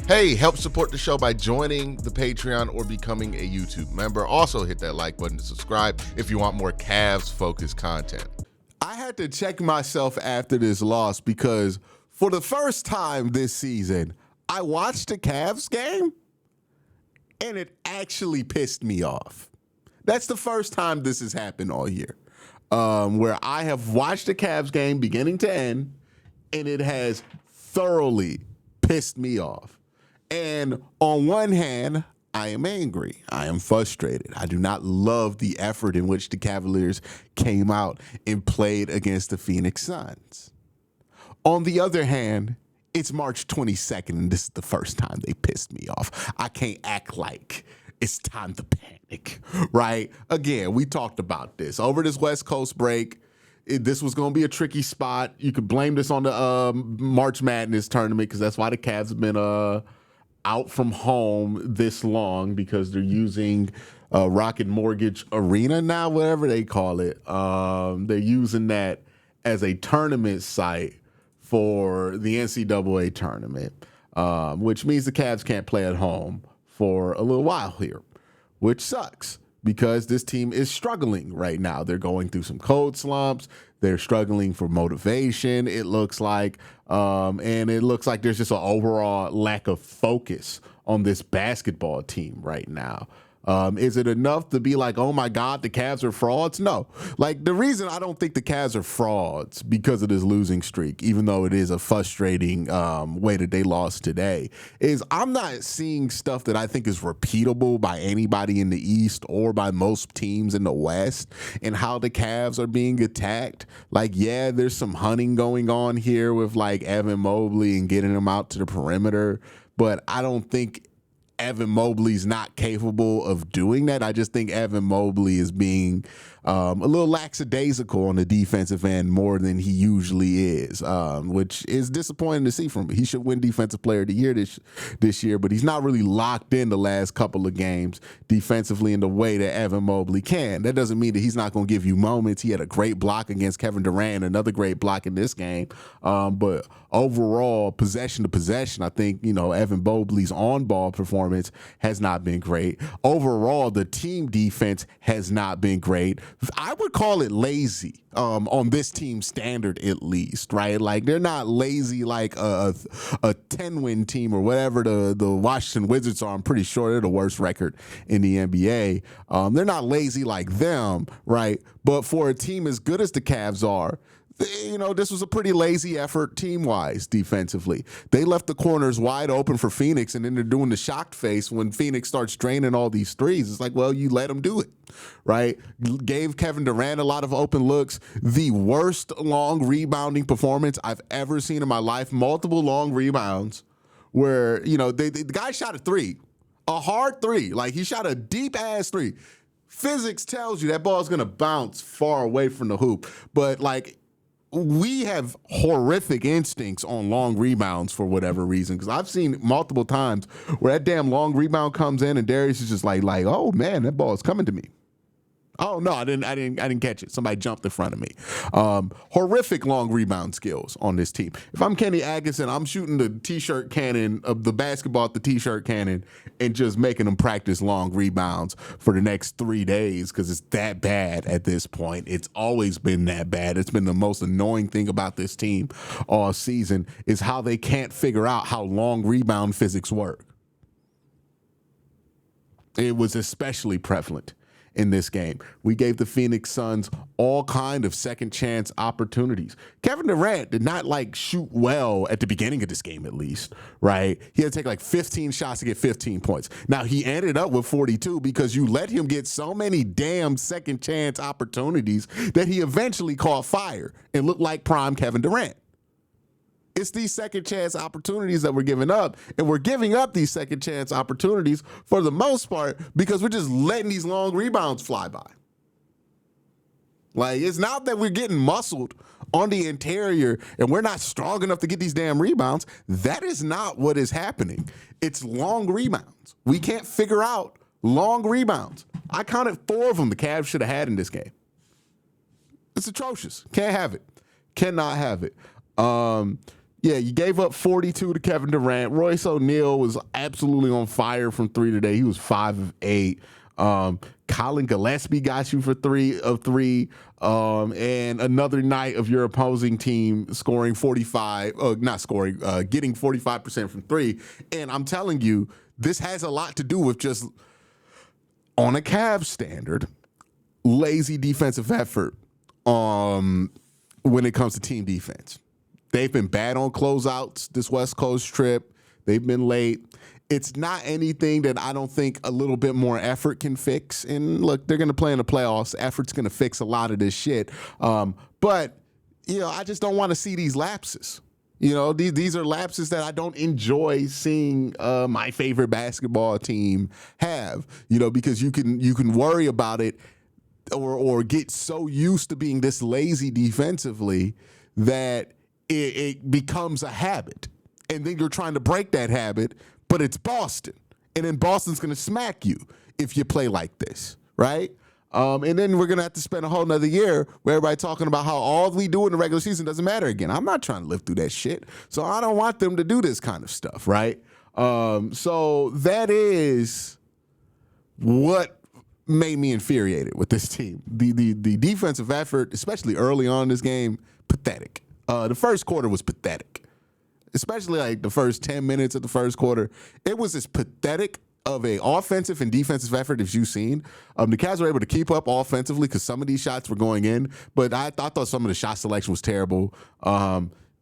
Hey, help support the show by joining the Patreon or becoming a YouTube member. Also hit that like button to subscribe if you want more Cavs-focused content. I had to check myself after this loss because for the first time this season, I watched the Cavs game and it actually pissed me off. That's the first time this has happened all year, where I have watched the Cavs game beginning to end and it has thoroughly pissed me off. And on one hand, I am angry. I am frustrated. I do not love the effort in which the Cavaliers came out and played against the Phoenix Suns. On the other hand, it's March 22nd, and this is the first time they pissed me off. I can't act like it's time to panic, right? Again, we talked about this. Over this West Coast break, this was going to be a tricky spot. You could blame this on the March Madness tournament because that's why the Cavs have been out from home this long because they're using Rocket Mortgage Arena now, whatever they call it. They're using that as a tournament site for the NCAA tournament, which means the Cavs can't play at home for a little while here, which sucks because this team is struggling right now. They're going through some cold slumps. They're struggling for motivation, it looks like. And it looks like there's just an overall lack of focus on this basketball team right now. Is it enough to be like, oh my God, the Cavs are frauds? No. Like, the reason I don't think the Cavs are frauds because of this losing streak, even though it is a frustrating way that they lost today, is I'm not seeing stuff that I think is repeatable by anybody in the East or by most teams in the West and how the Cavs are being attacked. Like, yeah, there's some hunting going on here with like Evan Mobley and getting him out to the perimeter, but I don't think Evan Mobley's not capable of doing that. I just think Evan Mobley is being a little lackadaisical on the defensive end more than he usually is, which is disappointing to see from him. He should win Defensive Player of the Year this year, but he's not really locked in the last couple of games defensively in the way that Evan Mobley can. That doesn't mean that he's not going to give you moments. He had a great block against Kevin Durant, another great block in this game. But overall, possession to possession, I think, Evan Mobley's on-ball performance has not been great. Overall, the team defense has not been great. I would call it lazy on this team standard, at least, right? Like, they're not lazy like a 10-win team or whatever the Washington Wizards are. I'm pretty sure they're the worst record in the NBA. They're not lazy like them, right? But for a team as good as the Cavs are, this was a pretty lazy effort team-wise defensively. They left the corners wide open for Phoenix, and then they're doing the shocked face when Phoenix starts draining all these threes. It's like, well, you let them do it, right? Gave Kevin Durant a lot of open looks. The worst long rebounding performance I've ever seen in my life. Multiple long rebounds where, the guy shot a three, a hard three. Like, he shot a deep-ass three. Physics tells you that ball's going to bounce far away from the hoop. But, like, we have horrific instincts on long rebounds for whatever reason, because I've seen multiple times where that damn long rebound comes in and Darius is just like, oh man, that ball is coming to me. Oh no, I didn't catch it. Somebody jumped in front of me. Horrific long rebound skills on this team. If I'm Kenny Atkinson, I'm shooting the t-shirt cannon of the basketball at the t-shirt cannon and just making them practice long rebounds for the next 3 days because it's that bad at this point. It's always been that bad. It's been the most annoying thing about this team all season is how they can't figure out how long rebound physics work. It was especially prevalent in this game. We gave the Phoenix Suns all kind of second chance opportunities. Kevin Durant did not shoot well at the beginning of this game, at least, right? He had to take 15 shots to get 15 points. Now, he ended up with 42 because you let him get so many damn second chance opportunities that he eventually caught fire and looked like prime Kevin Durant. It's these second chance opportunities that we're giving up, and we're giving up these second chance opportunities for the most part because we're just letting these long rebounds fly by. Like, it's not that we're getting muscled on the interior and we're not strong enough to get these damn rebounds. That is not what is happening. It's long rebounds. We can't figure out long rebounds. I counted 4 of them the Cavs should have had in this game. It's atrocious. Can't have it. Cannot have it. Yeah, you gave up 42 to Kevin Durant. Royce O'Neal was absolutely on fire from three today. He was 5 of 8. Colin Gillespie got you for 3 of 3. And another night of your opposing team scoring 45, getting 45% from 3. And I'm telling you, this has a lot to do with just, on a Cavs standard, lazy defensive effort when it comes to team defense. They've been bad on closeouts this West Coast trip. They've been late. It's not anything that I don't think a little bit more effort can fix. And look, they're going to play in the playoffs. Effort's going to fix a lot of this shit. But, I just don't want to see these lapses. These are lapses that I don't enjoy seeing my favorite basketball team have, because you can worry about it or get so used to being this lazy defensively that it becomes a habit. And then you're trying to break that habit, but it's Boston. And then Boston's going to smack you if you play like this, right? And then we're going to have to spend a whole nother year where everybody talking about how all we do in the regular season doesn't matter again. I'm not trying to live through that shit. So I don't want them to do this kind of stuff, right? So that is what made me infuriated with this team. The defensive effort, especially early on in this game, pathetic. The first quarter was pathetic, especially like the first 10 minutes of the first quarter. It was as pathetic of a offensive and defensive effort as you've seen. The Cavs were able to keep up offensively because some of these shots were going in, but I thought some of the shot selection was terrible.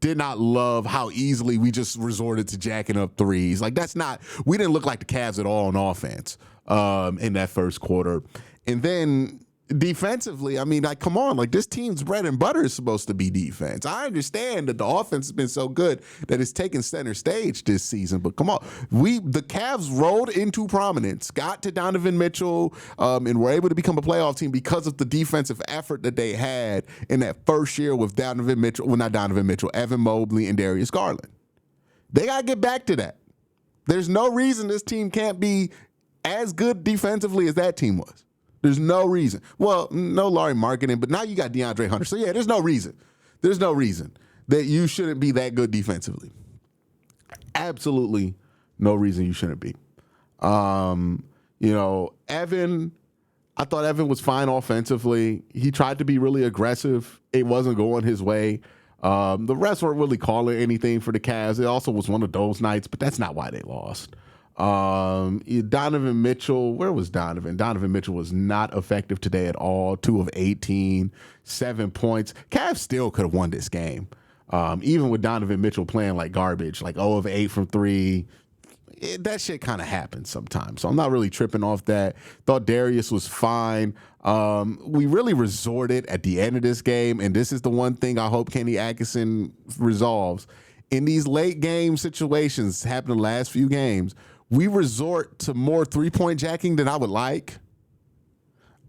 Did not love how easily we just resorted to jacking up threes. Like we didn't look like the Cavs at all on offense in that first quarter. And then defensively, come on, this team's bread and butter is supposed to be defense. I understand that the offense has been so good that it's taken center stage this season, but come on, the Cavs rolled into prominence, got to Donovan Mitchell, and were able to become a playoff team because of the defensive effort that they had in that first year with Evan Mobley and Darius Garland. They got to get back to that. There's no reason this team can't be as good defensively as that team was. There's no reason. Well, no Laurie Marketing, but now you got DeAndre Hunter. So, yeah, there's no reason. There's no reason that you shouldn't be that good defensively. Absolutely no reason you shouldn't be. Evan, I thought Evan was fine offensively. He tried to be really aggressive. It wasn't going his way. The refs weren't really calling anything for the Cavs. It also was one of those nights, but that's not why they lost. Donovan Mitchell, where was Donovan? Donovan Mitchell was not effective today at all. 2 of 18, 7 points. Cavs still could have won this game. Even with Donovan Mitchell playing like garbage, like 0 of 8 from 3. That shit kind of happens sometimes. So I'm not really tripping off that. Thought Darius was fine. We really resorted at the end of this game, and this is the one thing I hope Kenny Atkinson resolves. In these late game situations, happened the last few games, we resort to more three-point jacking than I would like.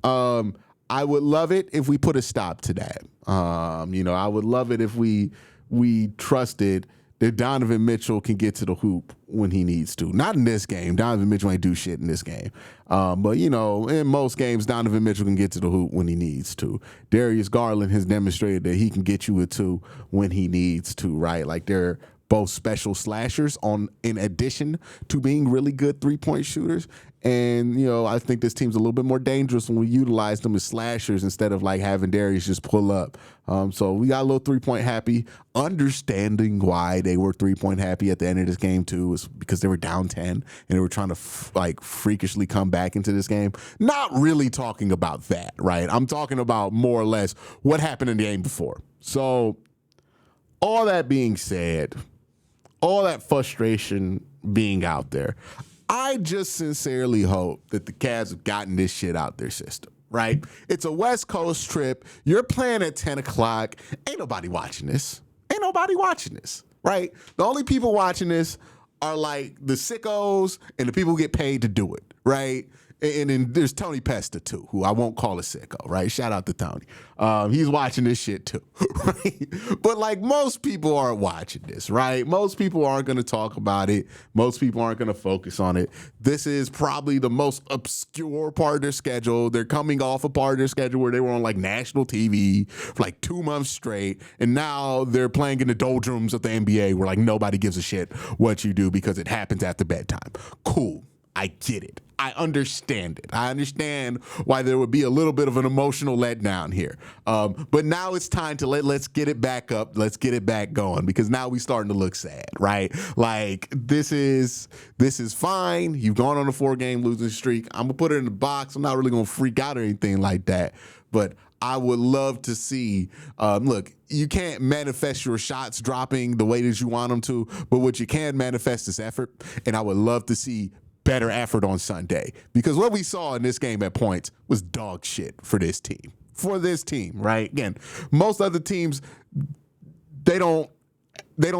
I would love it if we put a stop to that. I would love it if we trusted that Donovan Mitchell can get to the hoop when he needs to. Not in this game. Donovan Mitchell ain't do shit in this game. But, in most games, Donovan Mitchell can get to the hoop when he needs to. Darius Garland has demonstrated that he can get you a 2 when he needs to, right? Like, they're both special slashers in addition to being really good three-point shooters. And, I think this team's a little bit more dangerous when we utilize them as slashers instead of having Darius just pull up. So we got a little three-point happy. Understanding why they were three-point happy at the end of this game too was because they were down 10 and they were trying to freakishly come back into this game. Not really talking about that, right? I'm talking about more or less what happened in the game before. So all that being said, all that frustration being out there, I just sincerely hope that the Cavs have gotten this shit out their system, right? It's a West Coast trip. You're playing at 10 o'clock. Ain't nobody watching this, right? The only people watching this are the sickos and the people who get paid to do it, right? And then there's Tony Pesta too, who I won't call a sicko, right? Shout out to Tony. He's watching this shit too, right? But like most people aren't watching this, right? Most people aren't going to talk about it. Most people aren't going to focus on it. This is probably the most obscure part of their schedule. They're coming off a part of their schedule where they were on like national TV for like 2 months straight. And now they're playing in the doldrums of the NBA where like nobody gives a shit what you do because it happens after bedtime. Cool. I get it. I understand it. I understand why there would be a little bit of an emotional letdown here. But now it's time to let's get it back up. Let's get it back going because now we're starting to look sad, right? Like this is fine. You've gone on a 4-game losing streak. I'm gonna put it in the box. I'm not really gonna freak out or anything like that. But I would love to see, look, you can't manifest your shots dropping the way that you want them to, but what you can manifest is effort. And I would love to see better effort on Sunday because what we saw in this game at points was dog shit for this team. Right? Again, most other teams, they don't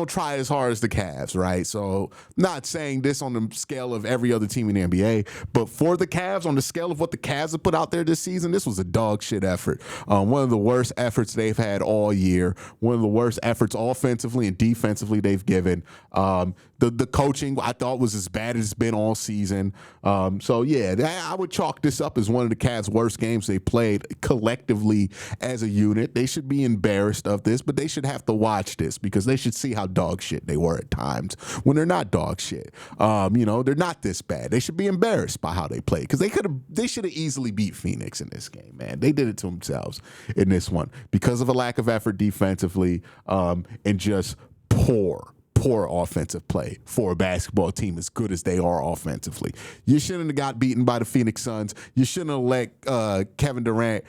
try as hard as the Cavs, right? So not saying this on the scale of every other team in the NBA, but for the Cavs, on the scale of what the Cavs have put out there this season, this was a dog shit effort. One of the worst efforts they've had all year. One of the worst efforts offensively and defensively they've given. The coaching I thought was as bad as it's been all season. So yeah, I would chalk this up as one of the Cavs' worst games they played collectively as a unit. They should be embarrassed of this, but they should have to watch this because they should see how dog shit they were at times when they're not dog shit. They're not this bad. They should be embarrassed by how they played because they should have easily beat Phoenix in this game, man. They did it to themselves in this one because of a lack of effort defensively and just poor offensive play for a basketball team as good as they are offensively. You shouldn't have got beaten by the Phoenix Suns. You shouldn't have let Kevin Durant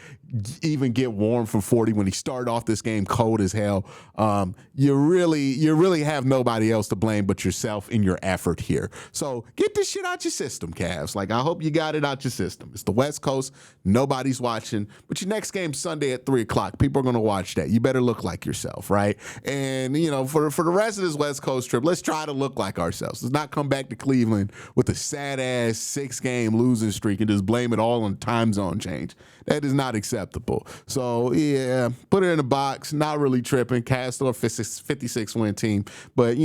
even get warm from 40 when he started off this game cold as hell. You really have nobody else to blame but yourself in your effort here. So get this shit out your system, Cavs. Like, I hope you got it out your system. It's the West Coast. Nobody's watching. But your next game's Sunday at 3 o'clock. People are going to watch that. You better look like yourself, right? And, for the rest of this West Coast trip, let's try to look like ourselves. Let's not come back to Cleveland with a sad-ass 6-game losing streak and just blame it all on time zone change. That is not acceptable. So, yeah, put it in a box. Not really tripping. Cavs still a 56-win team. But,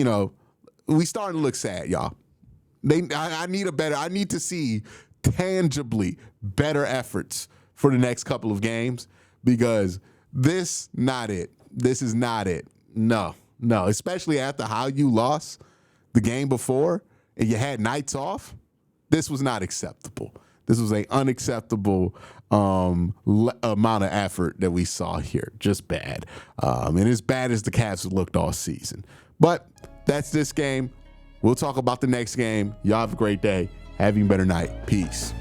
we starting to look sad, y'all. I need to see tangibly better efforts for the next couple of games because this is not it. No, especially after how you lost the game before and you had nights off. This was not acceptable. This was an unacceptable amount of effort that we saw here. Just bad. And as bad as the Cavs looked all season. But that's this game. We'll talk about the next game. Y'all have a great day. Have a better night. Peace.